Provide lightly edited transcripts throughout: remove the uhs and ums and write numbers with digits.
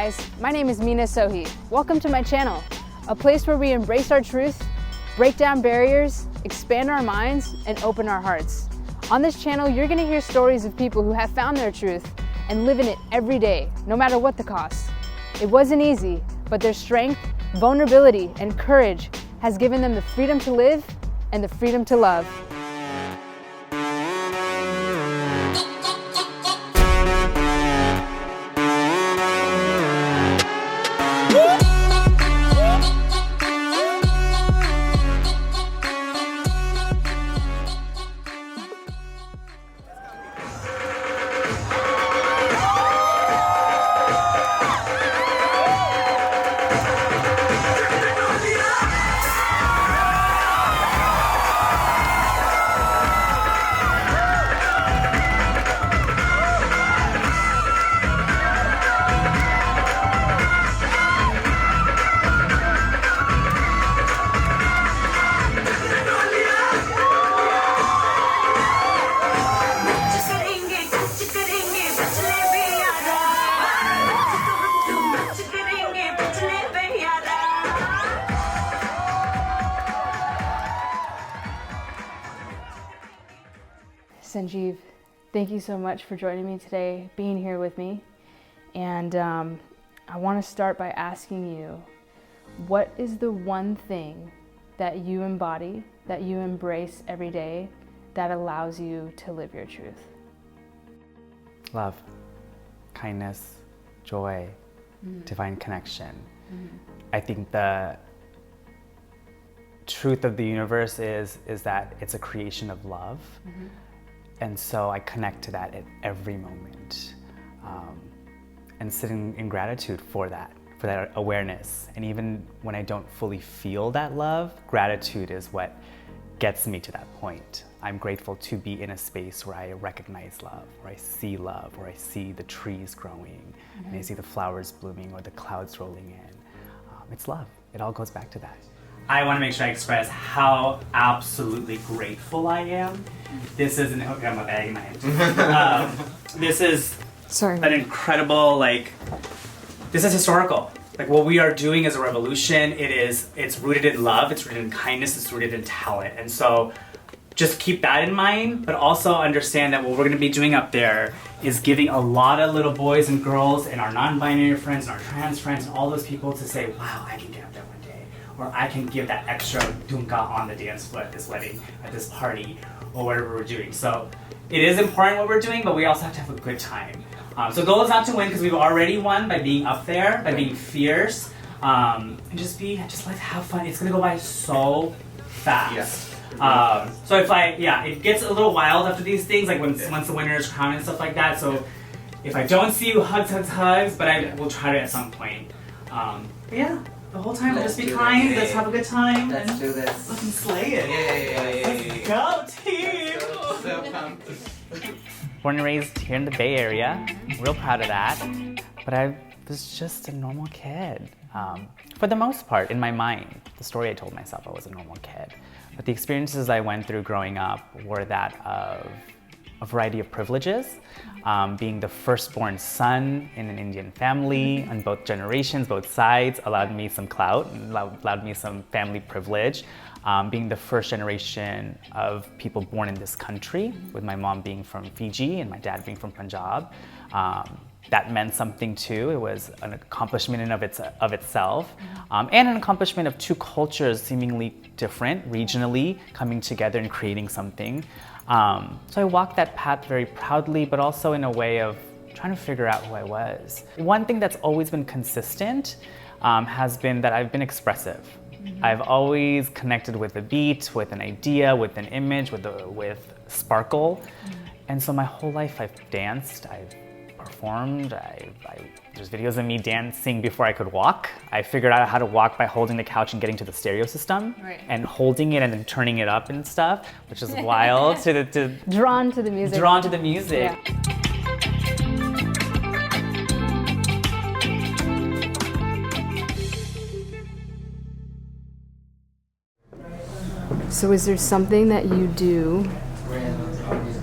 guys, my name is Mina Sohi. Welcome to my channel, a place where we embrace our truth, break down barriers, expand our minds, and open our hearts. On this channel, you're gonna hear stories of people who have found their truth and live in it every day, no matter what the cost. It wasn't easy, but their strength, vulnerability, and courage has given them the freedom to live and the freedom to love. Sanjeev, thank you so much for joining me today, being here with me. And I want to start by asking you, what is the one thing that you embody, that you embrace every day, that allows you to live your truth? Love, kindness, joy, divine connection. I think the truth of the universe is that it's a creation of love. And so I connect to that at every moment, and sitting in gratitude for that awareness. And even when I don't fully feel that love, gratitude is what gets me to that point. I'm grateful to be in a space where I recognize love, where I see love, where I see the trees growing, and I see the flowers blooming or the clouds rolling in. It's love. It all goes back to that. I want to make sure I express how absolutely grateful I am. This is I got my bag in my hand. This is an incredible, this is historical. What we are doing is a revolution. It's rooted in love, it's rooted in kindness, it's rooted in talent. And so just keep that in mind, but also understand that what we're gonna be doing up there is giving a lot of little boys and girls and our non-binary friends and our trans friends and all those people to say, wow, I can get up there one day. Or I can give that extra dunka on the dance floor at this wedding, at this party, or whatever we're doing. So it is important what we're doing, but we also have to have a good time. So the goal is not to win, because we've already won by being up there, by being fierce, and just have fun. It's gonna go by so fast. So it gets a little wild after these things, once the winner is crowned and stuff like that. So if I don't see you, hugs, but I will try to at some point. The whole time, just be kind, let's have a good time. Let's do this. Let's slay it. Yeah. Let's go, team! So pumped. Born and raised here in the Bay Area, real proud of that. But I was just a normal kid. For the most part, in my mind, the story I told myself, I was a normal kid. But the experiences I went through growing up were that of a variety of privileges. Being the firstborn son in an Indian family on both generations, both sides, allowed me some clout, allowed me some family privilege. Being the first generation of people born in this country, with my mom being from Fiji and my dad being from Punjab. That meant something too. It was an accomplishment in of itself, and an accomplishment of two cultures seemingly different, regionally, coming together and creating something. So I walked that path very proudly, but also in a way of trying to figure out who I was. One thing that's always been consistent has been that I've been expressive. I've always connected with a beat, with an idea, with an image, with sparkle. And so my whole life I've danced, I've performed, there's videos of me dancing before I could walk. I figured out how to walk by holding the couch and getting to the stereo system, and holding it and then turning it up and stuff, which is wild. Drawn to the music. Drawn to the music. Yeah. So is there something that you do,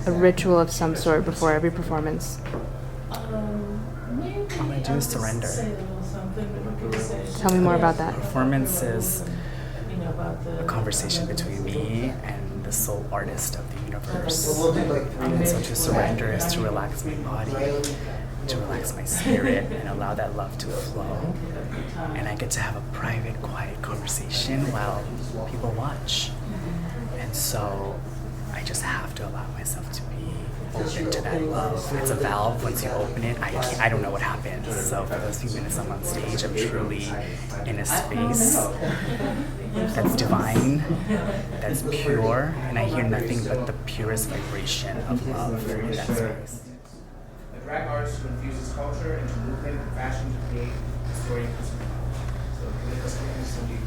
a ritual of some sort before every performance? All I do is surrender. Tell me more about that. Performance is a conversation between me and the sole artist of the universe. And so to surrender is to relax my body, to relax my spirit, and allow that love to flow. And I get to have a private, quiet conversation while people watch. And so I just have to allow myself to be open to that love. It's a valve. Once you open it, I don't know what happens. So for those few minutes I'm on stage, I'm truly in a space that's divine, that's pure, and I hear nothing but the purest vibration of love in that space. The drag artist who infuses culture into movement and fashion to create a story of consumer love. So let us welcome Sanjeev.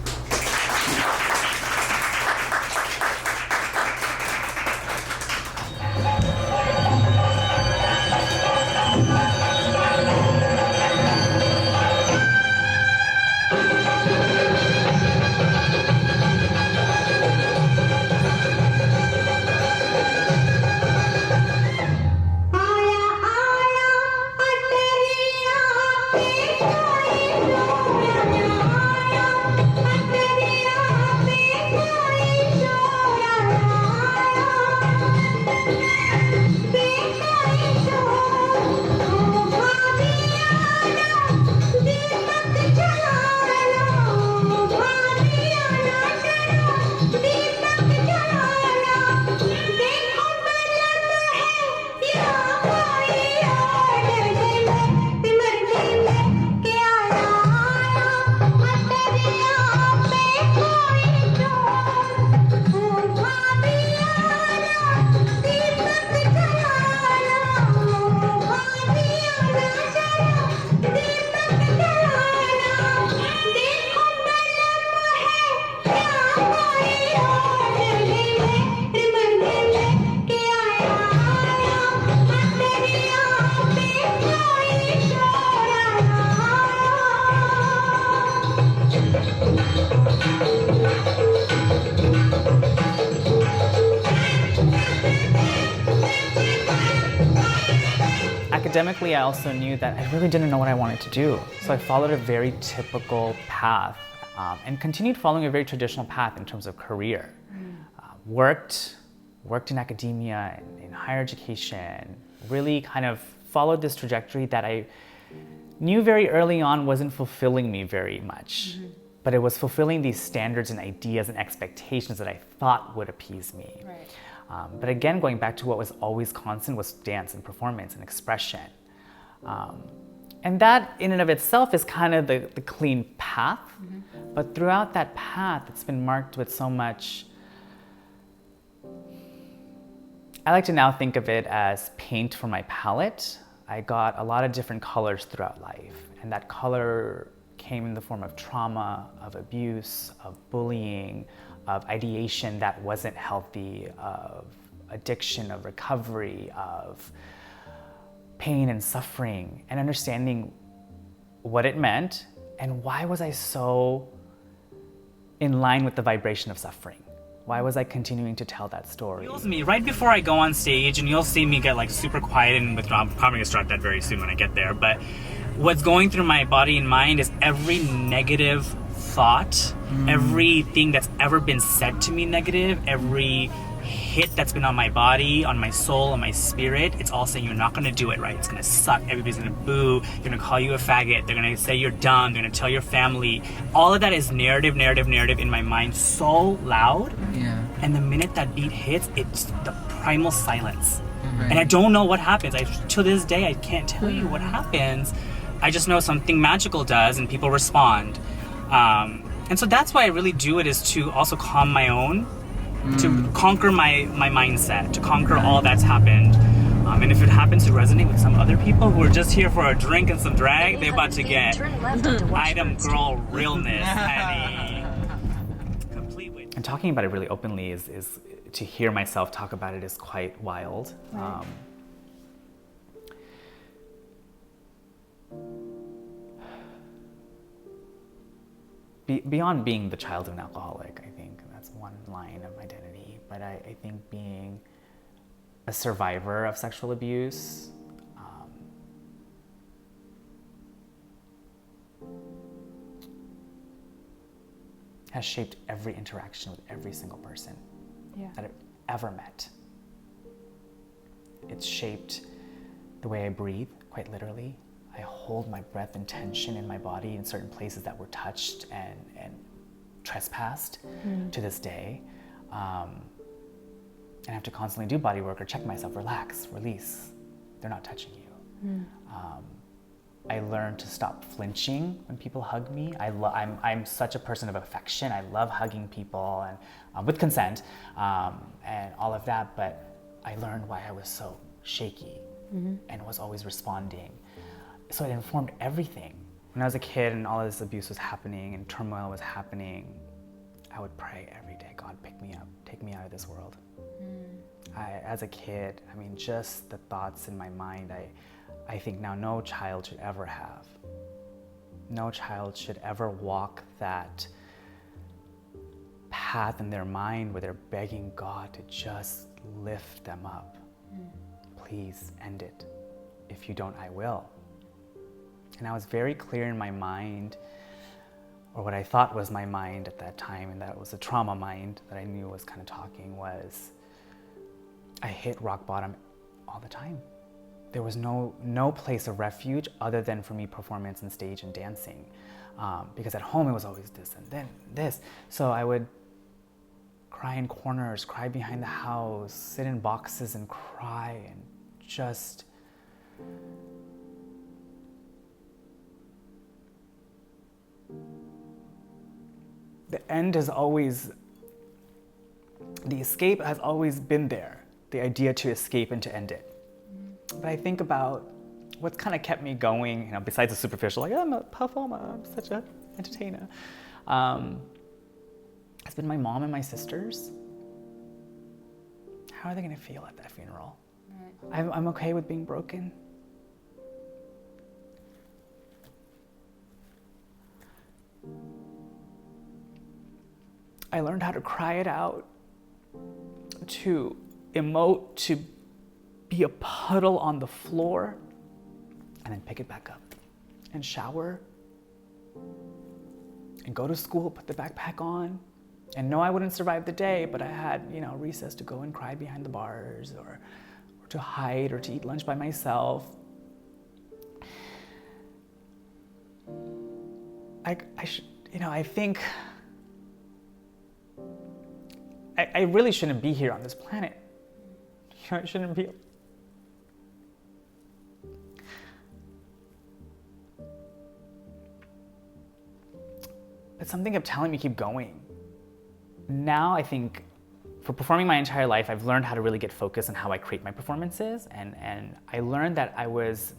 Academically, I also knew that I really didn't know what I wanted to do. So I followed a very typical path and continued following a very traditional path in terms of career. Worked in academia, in higher education, really kind of followed this trajectory that I knew very early on wasn't fulfilling me very much. But it was fulfilling these standards and ideas and expectations that I thought would appease me. Right. But again, going back to what was always constant was dance and performance and expression. And that in and of itself is kind of the clean path. But throughout that path, it's been marked with so much. I like to now think of it as paint for my palette. I got a lot of different colors throughout life. And that color came in the form of trauma, of abuse, of bullying, of ideation that wasn't healthy, of addiction, of recovery, of pain and suffering, and understanding what it meant and why was I so in line with the vibration of suffering. Why was I continuing to tell that story? Me right before I go on stage, and you'll see me get like super quiet and withdraw. I'm probably gonna start that very soon when I get there. But what's going through my body and mind is every negative thought, everything that's ever been said to me negative, every hit that's been on my body, on my soul, on my spirit, it's all saying you're not gonna do it right. It's gonna suck. Everybody's gonna boo. They're gonna call you a faggot. They're gonna say you're dumb. They're gonna tell your family. All of that is narrative in my mind, so loud. Yeah. And the minute that beat hits, it's the primal silence. Right. And I don't know what happens. To this day, I can't tell you what happens. I just know something magical does, and people respond. And so that's why I really do it, is to also calm my own, to conquer my mindset, to conquer all that's happened. And if it happens to resonate with some other people who are just here for a drink and some drag, they're about to get item girl realness, honey. Complete with. And talking about it really openly is to hear myself talk about it is quite wild. Right. Beyond being the child of an alcoholic, I think that's one line of identity, but I think being a survivor of sexual abuse, has shaped every interaction with every single person that I've ever met. It's shaped the way I breathe, quite literally. I hold my breath and tension in my body in certain places that were touched and trespassed to this day. And I have to constantly do body work or check myself, relax, release. They're not touching you. I learned to stop flinching when people hug me. I'm such a person of affection. I love hugging people and with consent and all of that, but I learned why I was so shaky and was always responding. So it informed everything. When I was a kid and all of this abuse was happening and turmoil was happening, I would pray every day, God, pick me up, take me out of this world. As a kid, I mean, just the thoughts in my mind, I think now no child should ever have. No child should ever walk that path in their mind where they're begging God to just lift them up. Please end it. If you don't, I will. And I was very clear in my mind, or what I thought was my mind at that time, and that was a trauma mind that I knew was kind of talking, was I hit rock bottom all the time. There was no place of refuge other than for me performance and stage and dancing. Because at home it was always this and then this. So I would cry in corners, cry behind the house, sit in boxes and cry and just the end has always, the escape has always been there, the idea to escape and to end it. But I think about what's kind of kept me going, you know, besides the superficial, like, I'm a performer, I'm such an entertainer, has been my mom and my sisters. How are they going to feel at that funeral? Right. I'm okay with being broken. I learned how to cry it out, to emote, to be a puddle on the floor, and then pick it back up and shower and go to school, put the backpack on. And no, I wouldn't survive the day, but I had, you know, recess to go and cry behind the bars or to hide or to eat lunch by myself. I think I really shouldn't be here on this planet. You know, I shouldn't be. But something kept telling me keep going. Now I think for performing my entire life, I've learned how to really get focused on how I create my performances. And I learned that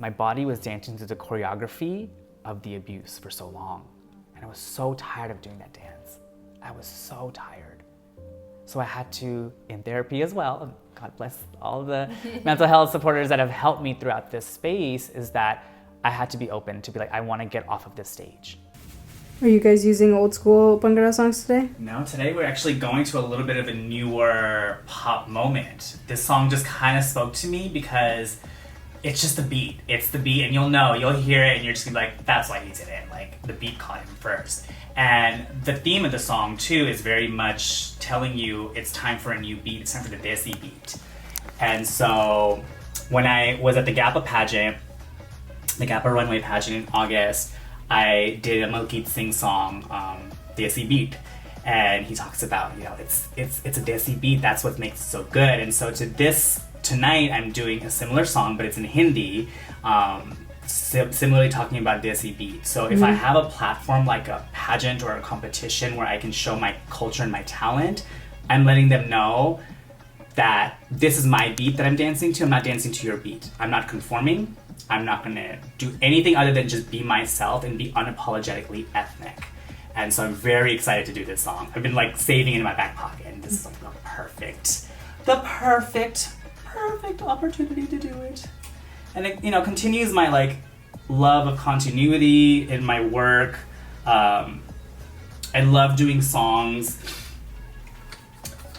my body was dancing to the choreography of the abuse for so long. And I was so tired of doing that dance. I was so tired. So I had to, in therapy as well, God bless all the mental health supporters that have helped me throughout this space, is that I had to be open to be like, I want to get off of this stage. Are you guys using old school Bhangra songs today? No, today we're actually going to a little bit of a newer pop moment. This song just kind of spoke to me because it's just the beat. It's the beat, and you'll hear it, and you're just gonna be like, that's why he did it. Like, the beat caught him first. And the theme of the song, too, is very much telling you it's time for a new beat. It's time for the Desi beat. And so when I was at the GAPA pageant, the GAPA runway pageant in August, I did a Malkit Singh song, Desi beat. And he talks about, it's a Desi beat. That's what makes it so good. And so tonight I'm doing a similar song, but it's in Hindi, similarly talking about Desi beat. So if I have a platform like a pageant or a competition where I can show my culture and my talent, I'm letting them know that this is my beat that I'm dancing to. I'm not dancing to your beat. I'm not conforming. I'm not gonna do anything other than just be myself and be unapologetically ethnic. And so I'm very excited to do this song. I've been like saving it in my back pocket, and this is like the perfect opportunity to do it. And it, continues my like love of continuity in my work. I love doing songs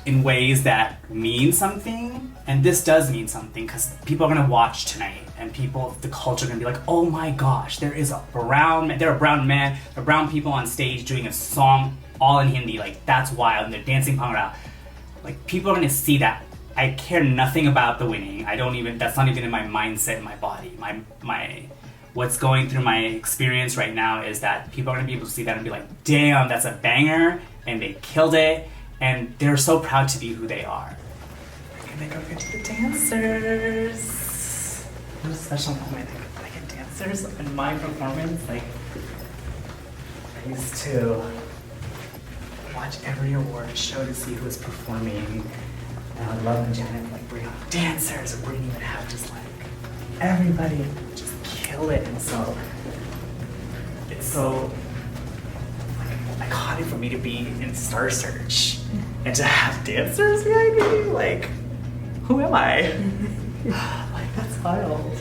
in ways that mean something, and this does mean something because people are gonna watch tonight, and the culture are gonna be like, oh my gosh, there are brown men, there are brown people on stage doing a song all in Hindi, like that's wild, and they're dancing Bhangra. Like people are gonna see that. I care nothing about the winning. I don't even, that's not even in my mindset, in my body. My what's going through my experience right now is that people are gonna be able to see that and be like, damn, that's a banger, and they killed it, and they're so proud to be who they are. And they go get to the dancers. What a special moment. I get dancers in my performance. Like, I used to watch every award show to see who was performing. And I would love when Janet would like bring out dancers, or wouldn't even have just like everybody just kill it. And so it's so like iconic for me to be in Star Search and to have dancers behind me. Like, who am I? Like, that's wild.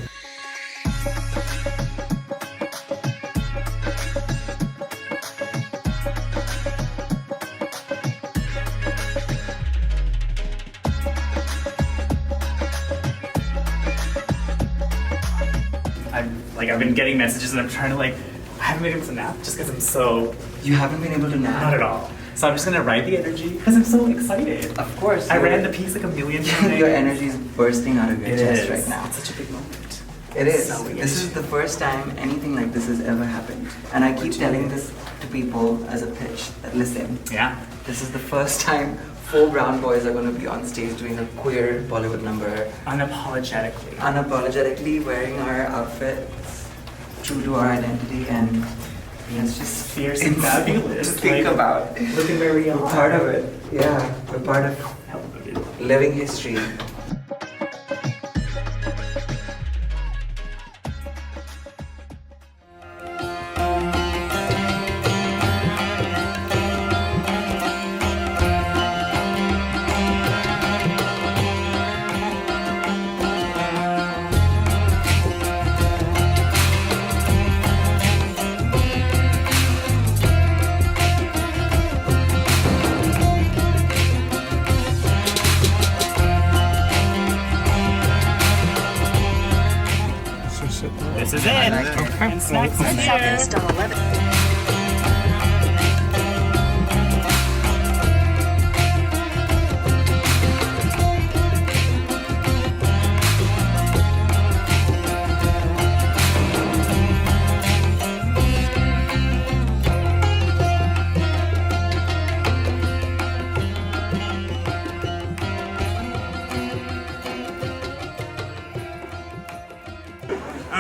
I've been getting messages and I'm trying to I haven't been able to nap just because I'm so... You haven't been able to nap? Not at all. So I'm just gonna ride the energy because I'm so excited. Of course. I ran the piece like a million times. Your energy is bursting out of your chest right now. It's such a big moment. It is. So this is the first time anything like this has ever happened. And I keep telling this to people as a pitch that listen, Yeah. this is the first time 4 brown boys are going to be on stage doing a queer Bollywood number. Unapologetically. Unapologetically wearing our outfits, true to our identity, and it's just Fierce and fabulous. to think about. Look at where we are. We're part of it. Yeah, we're part of living history. This is it. And snacks are here.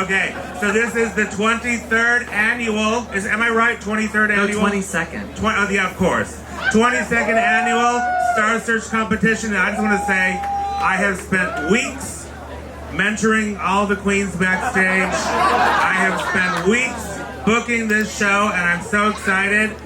Okay, so this is the 23rd annual, am I right, 23rd annual? 22nd. Yeah, of course. 22nd annual Star Search competition, and I just want to say, I have spent weeks mentoring all the queens backstage. I have spent weeks booking this show, and I'm so excited.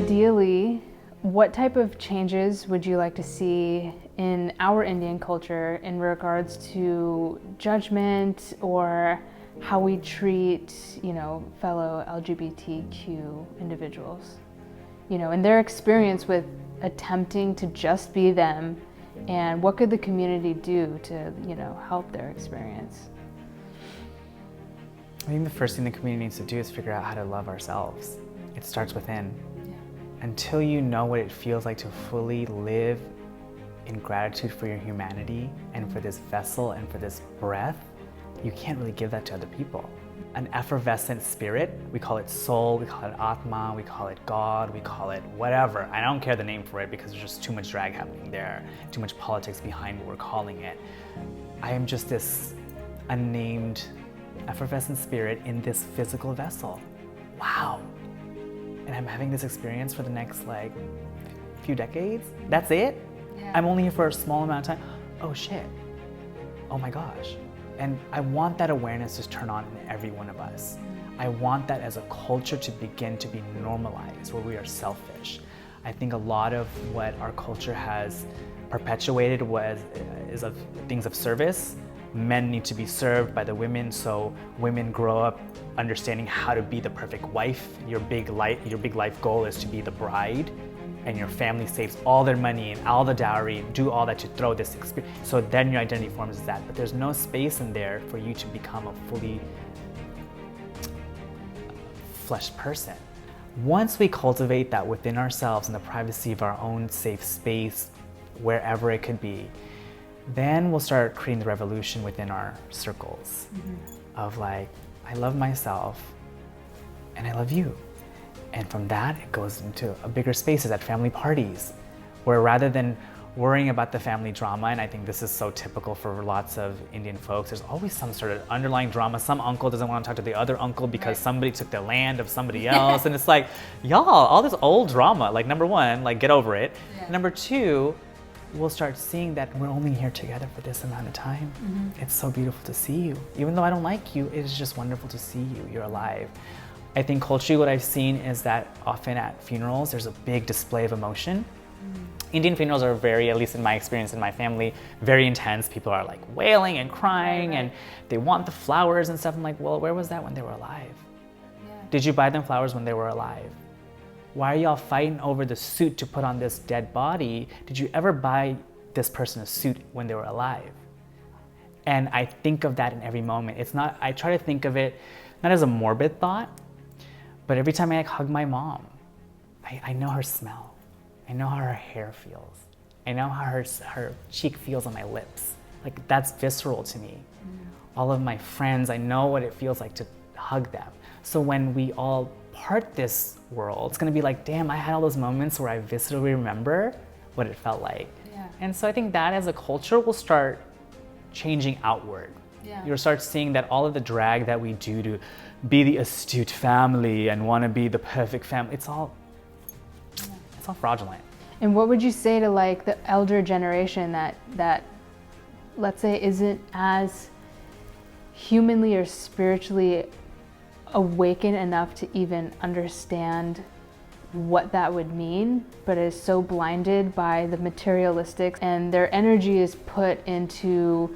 ideally, what type of changes would you like to see in our Indian culture in regards to judgment or how we treat, fellow LGBTQ individuals? And their experience with attempting to just be them, and what could the community do to, help their experience? I think the first thing the community needs to do is figure out how to love ourselves. It starts within. Until you know what it feels like to fully live in gratitude for your humanity and for this vessel and for this breath, you can't really give that to other people. An effervescent spirit, we call it soul, we call it Atma, we call it God, we call it whatever. I don't care the name for it because there's just too much drag happening there, too much politics behind what we're calling it. I am just this unnamed effervescent spirit in this physical vessel. Wow. And I'm having this experience for the next few decades. That's it? Yeah. I'm only here for a small amount of time. Oh shit. Oh my gosh. And I want that awareness to turn on in every one of us. I want that as a culture to begin to be normalized, where we are selfish. I think a lot of what our culture has perpetuated is of things of service. Men need to be served by the women, so women grow up understanding how to be the perfect wife. Your big life goal is to be the bride, and your family saves all their money and all the dowry and do all that to throw this experience. So then your identity forms as that, but there's no space in there for you to become a fully fleshed person. Once we cultivate that within ourselves in the privacy of our own safe space, wherever it could be, then we'll start creating the revolution within our circles of I love myself and I love you. And from that, it goes into a bigger spaces at family parties, where rather than worrying about the family drama, and I think this is so typical for lots of Indian folks, there's always some sort of underlying drama. Some uncle doesn't want to talk to the other uncle because somebody took the land of somebody else. And it's y'all, all this old drama, number one, get over it. Yeah. Number two, we'll start seeing that we're only here together for this amount of time. It's so beautiful to see you. Even though I don't like you, it is just wonderful to see you. You're alive. I think culturally what I've seen is that often at funerals, there's a big display of emotion. Indian funerals are very, at least in my experience in my family, very intense. People are wailing and crying and they want the flowers and stuff. I'm well, where was that when they were alive? Yeah. Did you buy them flowers when they were alive? Why are y'all fighting over the suit to put on this dead body? Did you ever buy this person a suit when they were alive? And I think of that in every moment. I try to think of it not as a morbid thought, but every time I hug my mom, I know her smell. I know how her hair feels. I know how her cheek feels on my lips. That's visceral to me. All of my friends, I know what it feels like to hug them. So when we all part this world, it's gonna be damn, I had all those moments where I viscerally remember what it felt like. Yeah. And so I think that as a culture will start changing outward. Yeah. You'll start seeing that all of the drag that we do to be the astute family and want to be the perfect family, it's all fraudulent. And what would you say to the elder generation that let's say isn't as humanly or spiritually awakened enough to even understand what that would mean, but is so blinded by the materialistic, and their energy is put into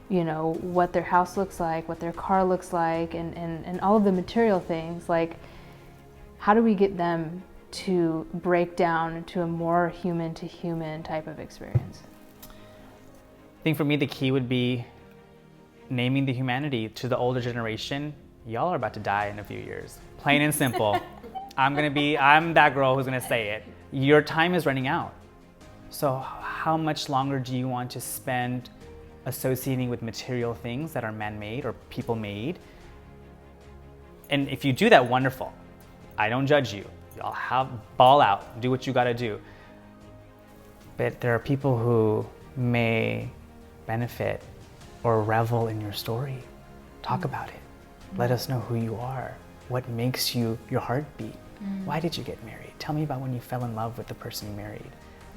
what their house looks like, what their car looks like, and all of the material things. How do we get them to break down into a more human to human type of experience? I think for me, the key would be naming the humanity to the older generation. Y'all are about to die in a few years. Plain and simple. I'm that girl who's gonna say it. Your time is running out. So how much longer do you want to spend associating with material things that are man-made or people-made? And if you do that, wonderful. I don't judge you. Y'all ball out, do what you gotta do. But there are people who may benefit or revel in your story. Talk about it. Let us know who you are. What makes your heart beat? Why did you get married? Tell me about when you fell in love with the person you married.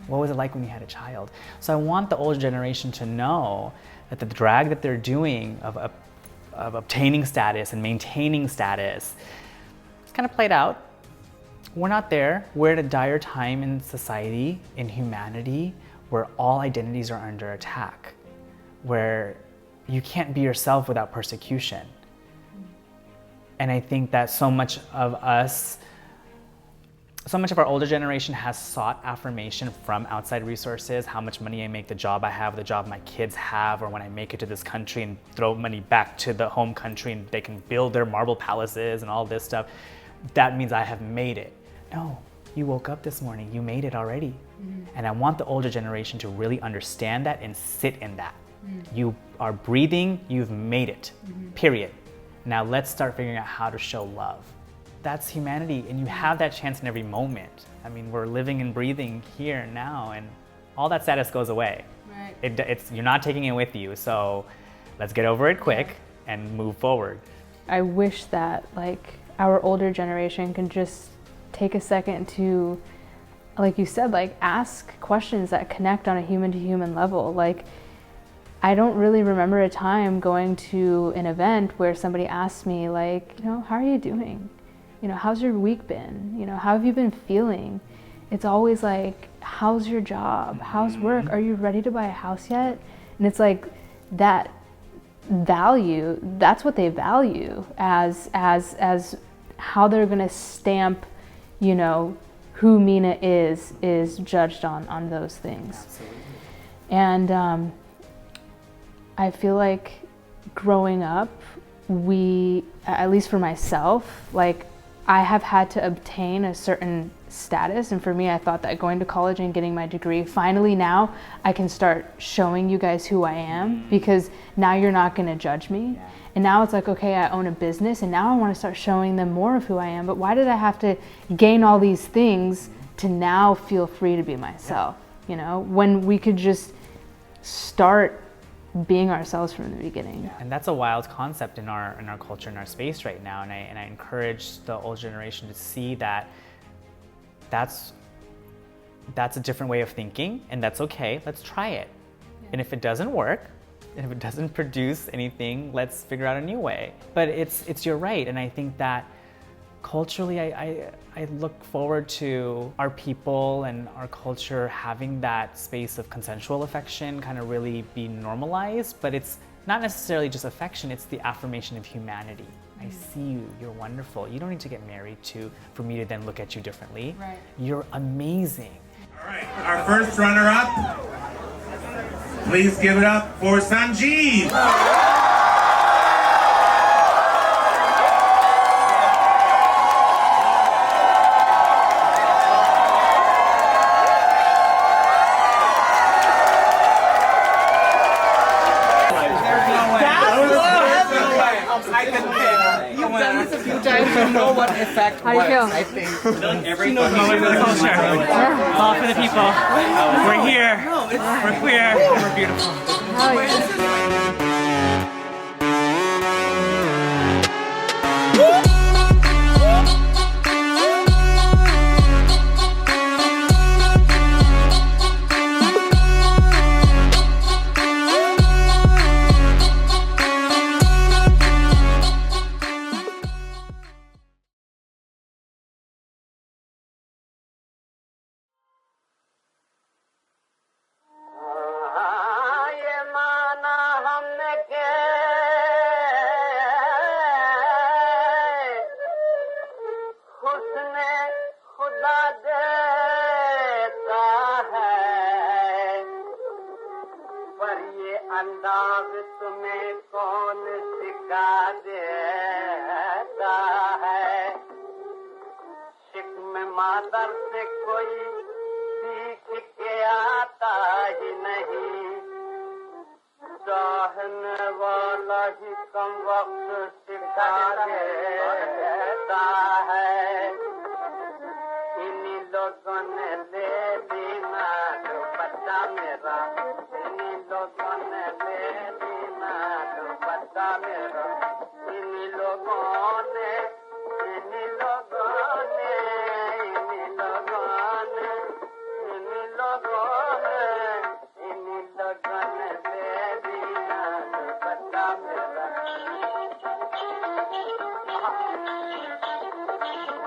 What was it like when you had a child? So I want the older generation to know that the drag that they're doing of obtaining status and maintaining status, it's kind of played out. we're not there. We're at a dire time in society, in humanity, where all identities are under attack, where you can't be yourself without persecution. And I think that so much of our older generation has sought affirmation from outside resources, how much money I make, the job I have, the job my kids have, or when I make it to this country and throw money back to the home country and they can build their marble palaces and all this stuff. That means I have made it. No, you woke up this morning, you made it already. And I want the older generation to really understand that and sit in that. You are breathing, you've made it, period. Now let's start figuring out how to show love. That's humanity, and you have that chance in every moment. I mean, we're living and breathing here now, and all that status goes away. Right. You're not taking it with you, so let's get over it quick and move forward. I wish that like our older generation can just take a second to, like you said, like ask questions that connect on a human to human level. Like, I don't really remember a time going to an event where somebody asked me like, you know, how are you doing? You know, how's your week been? You know, how have you been feeling? It's always like, how's your job? How's work? Are you ready to buy a house yet? And it's like that value, that's what they value as how they're gonna stamp, you know, who Mina is judged on those things. Absolutely. And I feel like growing up, at least for myself, like I have had to obtain a certain status, and for me, I thought that going to college and getting my degree, finally now I can start showing you guys who I am, because now you're not gonna judge me. Yeah. And now it's like, okay, I own a business and now I wanna start showing them more of who I am, but why did I have to gain all these things to now feel free to be myself, you know, when we could just start being ourselves from the beginning. And that's a wild concept in our culture, in our space right now. And I encourage the old generation to see that that's a different way of thinking, and that's okay. Let's try it. Yeah. And if it doesn't work, and if it doesn't produce anything, let's figure out a new way. But it's you're right, and I think that culturally, I look forward to our people and our culture having that space of consensual affection kind of really be normalized, but it's not necessarily just affection, it's the affirmation of humanity. I see you, you're wonderful. You don't need to get married for me to then look at you differently. Right. You're amazing. All right, our first runner-up, please give it up for Sanjeev. You know what effect How do you feel? I think Every moment of the culture. All for the people. We're here. We're queer. We're beautiful. Hell yeah. अंदाज तुम्हें कौन सिखा देता है शिक्म मादर से कोई सीख के आता ही नहीं चाहने वाला ही कम वक्त सिखा देता है इन्हीं लोगों ने ले लीना दुपट्टा मेरा इन्हीं लोगों ने ले लीना दुपट्टा मेरा इन्हीं लोगों ने इन्हीं लोगों ने इन्हीं लोगों ने इन्हीं लोगों ने इन्हीं लोगों ने ले लीना दुपट्टा मेरा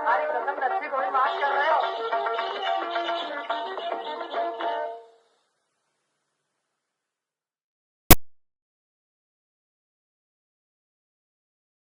हरे कसम नस्सी कोई मार कर